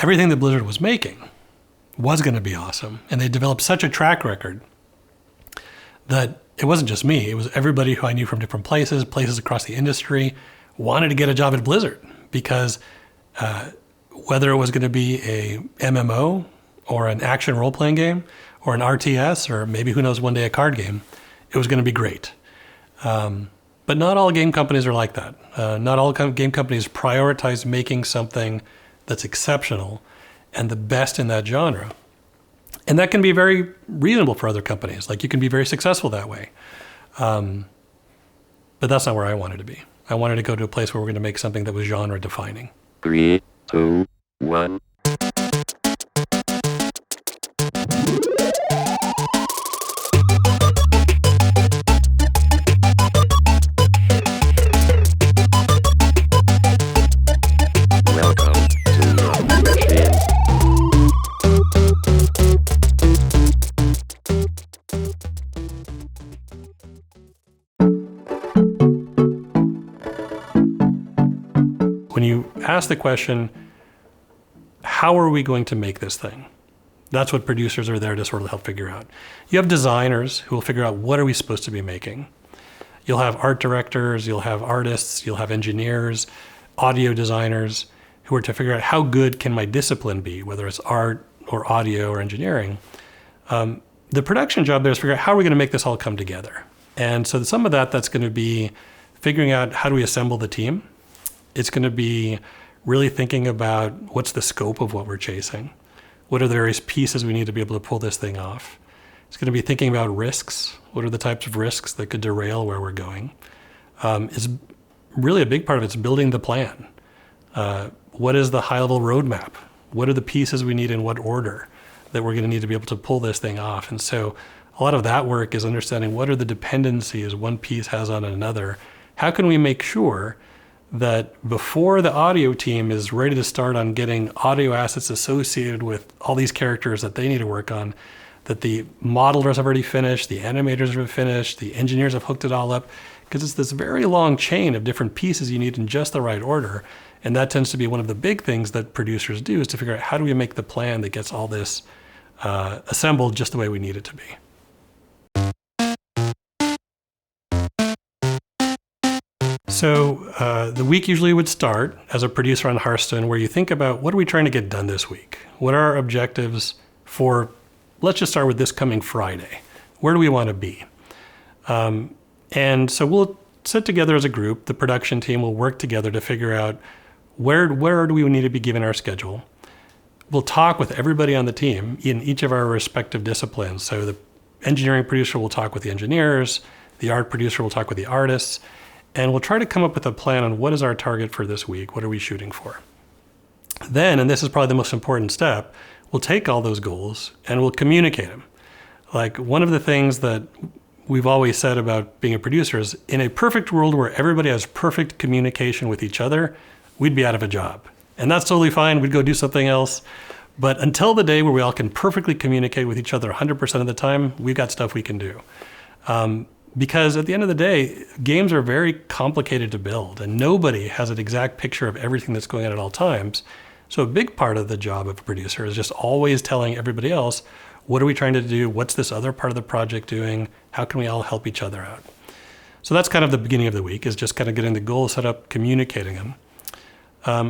everything that Blizzard was making was going to be awesome. And they developed such a track record that it wasn't just me. It was everybody who I knew from different places across the industry wanted to get a job at Blizzard because whether it was going to be a MMO or an action role-playing game or an RTS or maybe, who knows, one day a card game, it was going to be great. But not all game companies are like that. Not all game companies prioritize making something that's exceptional and the best in that genre. And that can be very reasonable for other companies. Like, you can be very successful that way. But that's not where I wanted to be. I wanted to go to a place where we're going to make something that was genre defining. 3, 2, 1. When you ask the question, how are we going to make this thing? That's what producers are there to sort of help figure out. You have designers who will figure out, what are we supposed to be making? You'll have art directors, you'll have artists, you'll have engineers, audio designers, who are to figure out, how good can my discipline be, whether it's art or audio or engineering. The production job there is figure out, how are we going to make this all come together? And so some of that's going to be figuring out, how do we assemble the team? It's going to be really thinking about, what's the scope of what we're chasing? What are the various pieces we need to be able to pull this thing off? It's going to be thinking about risks. What are the types of risks that could derail where we're going? It's really a big part of it's building the plan. What is the high-level roadmap? What are the pieces we need in what order that we're going to need to be able to pull this thing off? And so a lot of that work is understanding, what are the dependencies one piece has on another? How can we make sure that before the audio team is ready to start on getting audio assets associated with all these characters that they need to work on, that the modelers have already finished, the animators have finished, the engineers have hooked it all up, because it's this very long chain of different pieces you need in just the right order. And that tends to be one of the big things that producers do, is to figure out, how do we make the plan that gets all this assembled just the way we need it to be. So the week usually would start as a producer on Hearthstone, where you think about, what are we trying to get done this week? What are our objectives for, let's just start with this coming Friday. Where do we want to be? And so we'll sit together as a group. The production team will work together to figure out, where do we need to be given our schedule? We'll talk with everybody on the team in each of our respective disciplines. So the engineering producer will talk with the engineers, the art producer will talk with the artists, and we'll try to come up with a plan on, what is our target for this week? What are we shooting for? Then, and this is probably the most important step, we'll take all those goals and we'll communicate them. Like, one of the things that we've always said about being a producer is, in a perfect world where everybody has perfect communication with each other, we'd be out of a job. And that's totally fine. We'd go do something else. But until the day where we all can perfectly communicate with each other 100% of the time, we've got stuff we can do. Because at the end of the day, games are very complicated to build, and nobody has an exact picture of everything that's going on at all times. So a big part of the job of a producer is just always telling everybody else, what are we trying to do? What's this other part of the project doing? How can we all help each other out? So that's kind of the beginning of the week, is just kind of getting the goals set up, communicating them.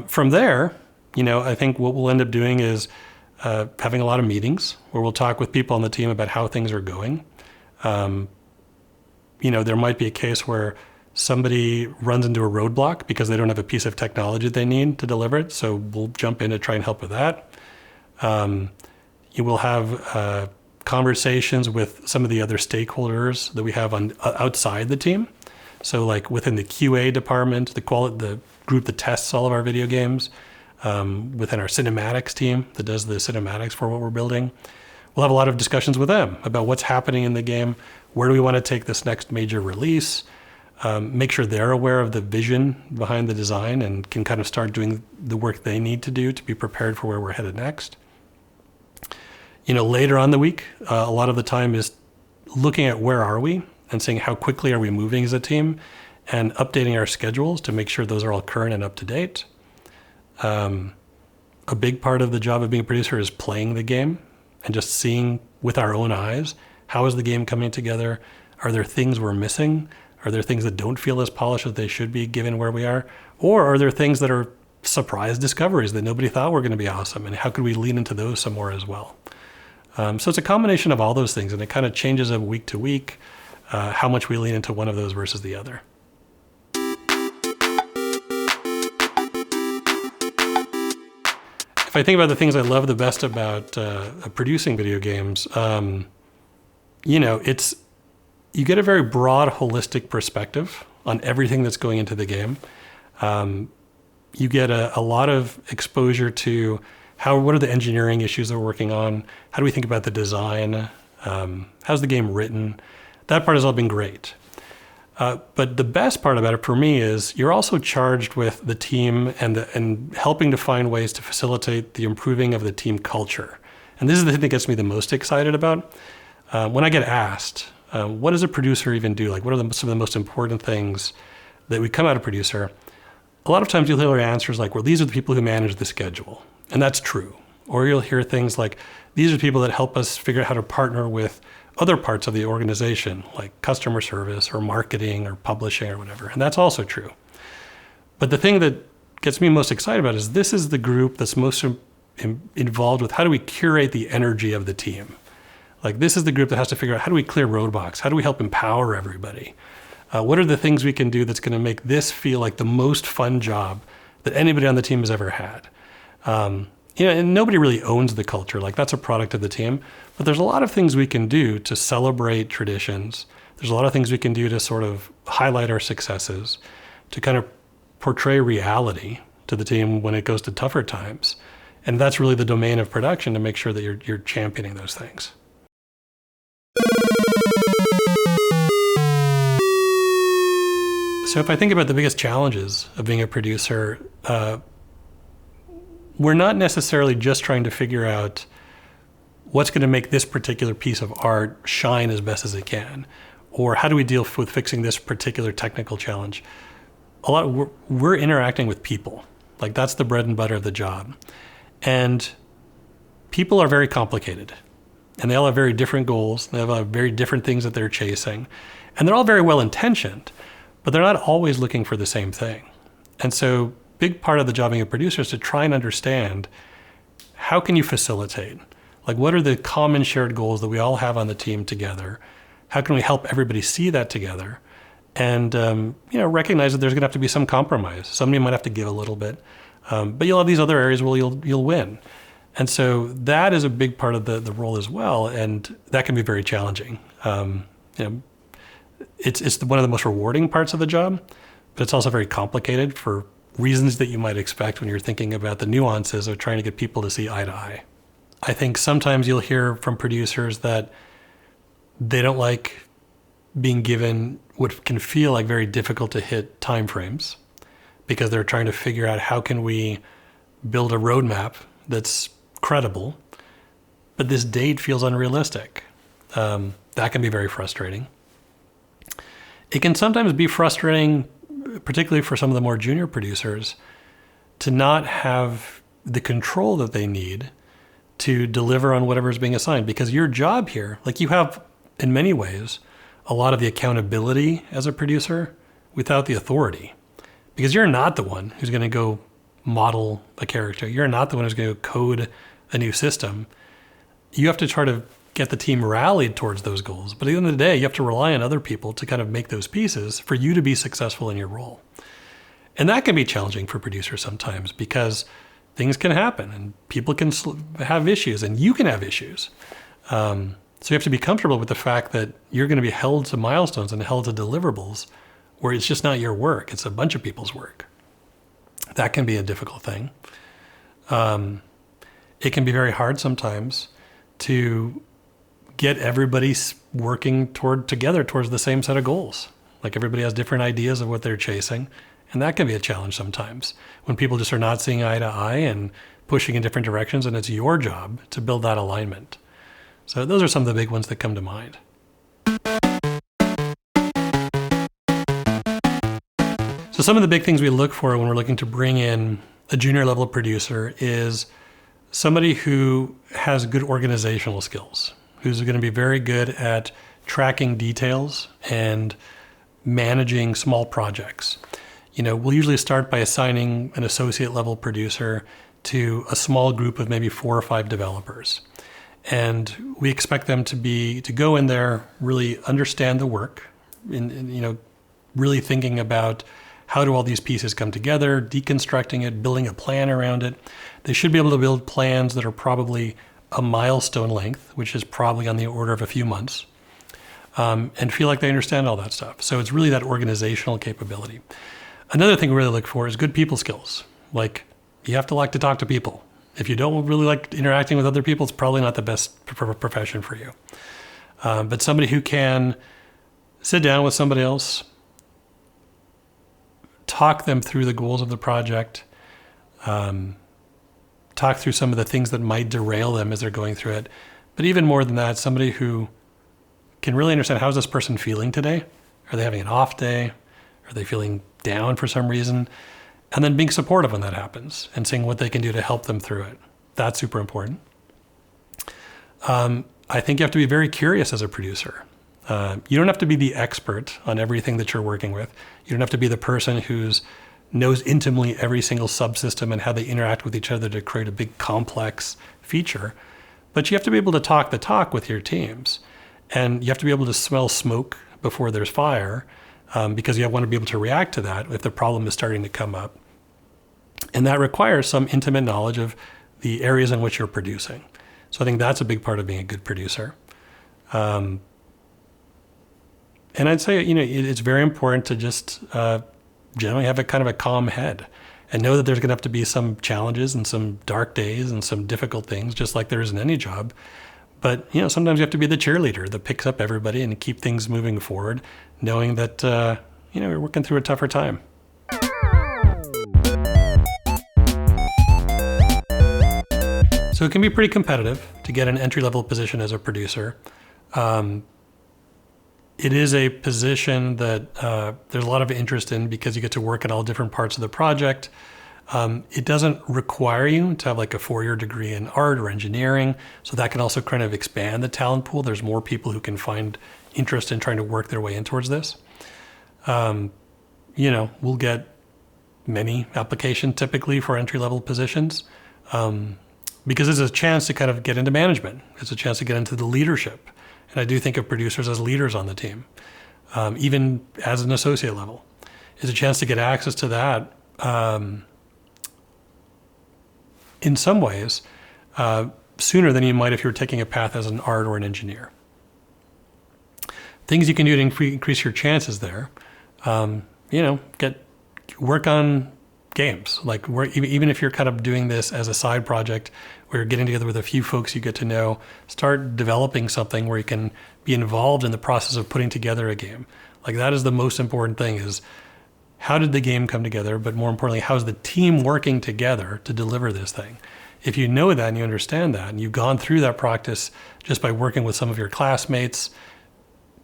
From there, I think what we'll end up doing is having a lot of meetings where we'll talk with people on the team about how things are going. There might be a case where somebody runs into a roadblock because they don't have a piece of technology they need to deliver it. So we'll jump in to try and help with that. You will have conversations with some of the other stakeholders that we have on outside the team. So like within the QA department, the group that tests all of our video games, within our cinematics team that does the cinematics for what we're building. We'll have a lot of discussions with them about what's happening in the game. Where do we want to take this next major release? Make sure they're aware of the vision behind the design and can kind of start doing the work they need to do to be prepared for where we're headed next. Later on the week, a lot of the time is looking at where are we and seeing how quickly are we moving as a team, and updating our schedules to make sure those are all current and up to date. a big part of the job of being a producer is playing the game and just seeing with our own eyes, how is the game coming together? Are there things we're missing? Are there things that don't feel as polished as they should be given where we are? Or are there things that are surprise discoveries that nobody thought were going to be awesome? And how could we lean into those some more as well? So it's a combination of all those things, and it kind of changes up week to week how much we lean into one of those versus the other. If I think about the things I love the best about producing video games, you get a very broad, holistic perspective on everything that's going into the game. You get a lot of exposure to what are the engineering issues they're working on? How do we think about the design? How's the game written? That part has all been great. But the best part about it for me is you're also charged with the team and helping to find ways to facilitate the improving of the team culture. And this is the thing that gets me the most excited about. When I get asked, what does a producer even do? Like, what are some of the most important things that we come out of producer? A lot of times you'll hear answers like, well, these are the people who manage the schedule. And that's true. Or you'll hear things like, these are people that help us figure out how to partner with other parts of the organization, like customer service or marketing or publishing or whatever. And that's also true. But the thing that gets me most excited about is this is the group that's most involved with how do we curate the energy of the team? Like, this is the group that has to figure out how do we clear roadblocks? How do we help empower everybody? What are the things we can do that's going to make this feel like the most fun job that anybody on the team has ever had? And nobody really owns the culture. Like, that's a product of the team. But there's a lot of things we can do to celebrate traditions. There's a lot of things we can do to sort of highlight our successes, to kind of portray reality to the team when it goes to tougher times. And that's really the domain of production, to make sure that you're championing those things. So if I think about the biggest challenges of being a producer, we're not necessarily just trying to figure out what's going to make this particular piece of art shine as best as it can, or how do we deal with fixing this particular technical challenge. We're interacting with people. Like, that's the bread and butter of the job. And people are very complicated, and they all have very different goals. They have very different things that they're chasing, and they're all very well intentioned, but they're not always looking for the same thing. And so big part of the job of being a producer is to try and understand, how can you facilitate? Like, what are the common shared goals that we all have on the team together? How can we help everybody see that together? And recognize that there's going to have to be some compromise. Somebody might have to give a little bit, but you'll have these other areas where you'll win. And so that is a big part of the role as well, and that can be very challenging. It's one of the most rewarding parts of the job, but it's also very complicated for reasons that you might expect when you're thinking about the nuances of trying to get people to see eye to eye. I think sometimes you'll hear from producers that they don't like being given what can feel like very difficult to hit timeframes, because they're trying to figure out how can we build a roadmap that's credible, but this date feels unrealistic. That can be very frustrating. It can sometimes be frustrating, particularly for some of the more junior producers, to not have the control that they need to deliver on whatever is being assigned. Because your job here, like, you have, in many ways, a lot of the accountability as a producer without the authority. Because you're not the one who's going to go model a character. You're not the one who's going to code a new system. You have to try to get the team rallied towards those goals. But at the end of the day, you have to rely on other people to kind of make those pieces for you to be successful in your role. And that can be challenging for producers sometimes, because things can happen and people can have issues, and you can have issues. So you have to be comfortable with the fact that you're going to be held to milestones and held to deliverables where it's just not your work. It's a bunch of people's work. That can be a difficult thing. It can be very hard sometimes to get everybody working together towards the same set of goals. Like, everybody has different ideas of what they're chasing, and that can be a challenge sometimes when people just are not seeing eye to eye and pushing in different directions, and it's your job to build that alignment. So those are some of the big ones that come to mind. So some of the big things we look for when we're looking to bring in a junior level producer is somebody who has good organizational skills, who's going to be very good at tracking details and managing small projects. We'll usually start by assigning an associate level producer to a small group of maybe 4 or 5 developers. And we expect them to go in there, really understand the work, really thinking about how do all these pieces come together, deconstructing it, building a plan around it. They should be able to build plans that are probably a milestone length, which is probably on the order of a few months, and feel like they understand all that stuff. So it's really that organizational capability. Another thing we really look for is good people skills. Like, you have to like to talk to people. If you don't really like interacting with other people, it's probably not the best profession for you. But somebody who can sit down with somebody else, talk them through the goals of the project, talk through some of the things that might derail them as they're going through it. But even more than that, somebody who can really understand, how's this person feeling today? Are they having an off day? Are they feeling down for some reason? And then being supportive when that happens and seeing what they can do to help them through it. That's super important. I think you have to be very curious as a producer. You don't have to be the expert on everything that you're working with. You don't have to be the person who knows intimately every single subsystem and how they interact with each other to create a big complex feature. But you have to be able to talk the talk with your teams. And you have to be able to smell smoke before there's fire, because you want to be able to react to that if the problem is starting to come up. And that requires some intimate knowledge of the areas in which you're producing. So I think that's a big part of being a good producer. And I'd say, it's very important to just generally have a kind of a calm head and know that there's going to have to be some challenges and some dark days and some difficult things, just like there is in any job. But, sometimes you have to be the cheerleader that picks up everybody and keep things moving forward, knowing that, you're working through a tougher time. So it can be pretty competitive to get an entry-level position as a producer. It is a position that there's a lot of interest in because you get to work in all different parts of the project. It doesn't require you to have like a 4-year degree in art or engineering, so that can also kind of expand the talent pool. There's more people who can find interest in trying to work their way in towards this. We'll get many applications typically for entry-level positions. Because it's a chance to kind of get into management. It's a chance to get into the leadership. And I do think of producers as leaders on the team, even as an associate level. It's a chance to get access to that in some ways sooner than you might if you were taking a path as an art or an engineer. Things you can do to increase your chances there, work on games. Like even if you're kind of doing this as a side project where you're getting together with a few folks you get to know, start developing something where you can be involved in the process of putting together a game. Like that is the most important thing, is how did the game come together, but more importantly, how's the team working together to deliver this thing? If you know that and you understand that and you've gone through that practice just by working with some of your classmates,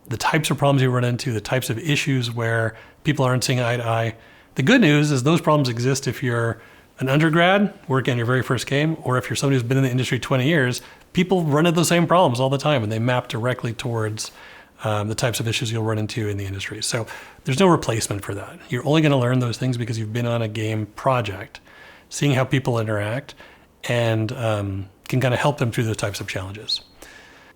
the types of problems you run into, the types of issues where people aren't seeing eye to eye. The good news is those problems exist if you're an undergrad working on your very first game, or if you're somebody who's been in the industry 20 years, people run into those same problems all the time and they map directly towards the types of issues you'll run into in the industry. So there's no replacement for that. You're only going to learn those things because you've been on a game project, seeing how people interact, and can kind of help them through those types of challenges.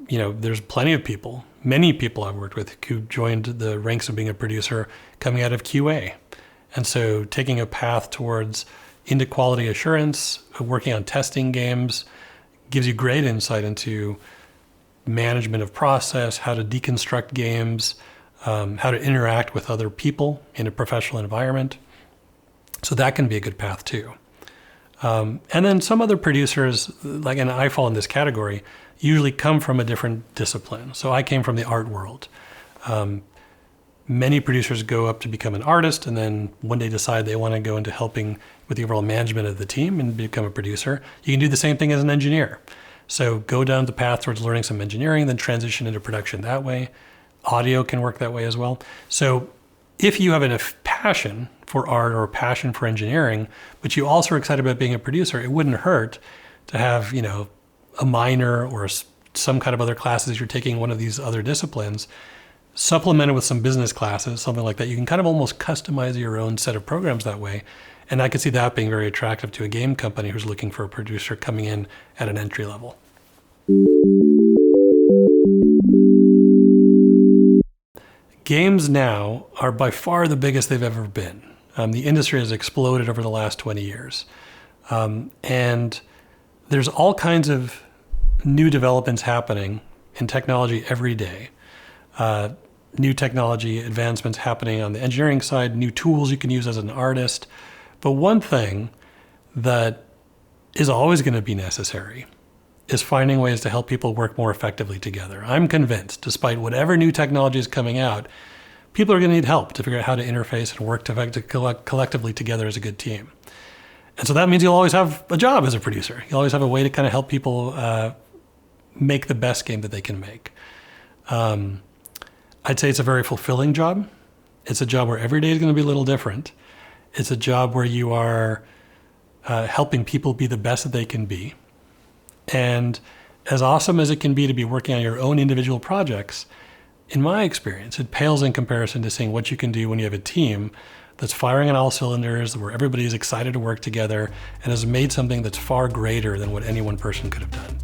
There's plenty of people, many people I've worked with who joined the ranks of being a producer coming out of QA. And so taking a path towards into quality assurance, working on testing games, gives you great insight into management of process, how to deconstruct games, how to interact with other people in a professional environment. So that can be a good path too. And then some other producers, and I fall in this category, usually come from a different discipline. So I came from the art world. Many producers go up to become an artist and then one day decide they want to go into helping with the overall management of the team and become a producer. You can do the same thing as an engineer. So go down the path towards learning some engineering, then transition into production that way. Audio can work that way as well. So if you have enough passion for art or a passion for engineering, but you also are excited about being a producer, it wouldn't hurt to have, a minor or some kind of other classes you're taking one of these other disciplines, supplemented with some business classes, something like that. You can kind of almost customize your own set of programs that way. And I could see that being very attractive to a game company who's looking for a producer coming in at an entry level. Games now are by far the biggest they've ever been. The industry has exploded over the last 20 years. And there's all kinds of new developments happening in technology every day. New technology advancements happening on the engineering side, new tools you can use as an artist. But one thing that is always going to be necessary is finding ways to help people work more effectively together. I'm convinced, despite whatever new technology is coming out, people are going to need help to figure out how to interface and work collectively together as a good team. And so that means you'll always have a job as a producer. You'll always have a way to kind of help people make the best game that they can make. I'd say it's a very fulfilling job. It's a job where every day is going to be a little different. It's a job where you are helping people be the best that they can be. And as awesome as it can be to be working on your own individual projects, in my experience, it pales in comparison to seeing what you can do when you have a team that's firing on all cylinders, where everybody is excited to work together and has made something that's far greater than what any one person could have done.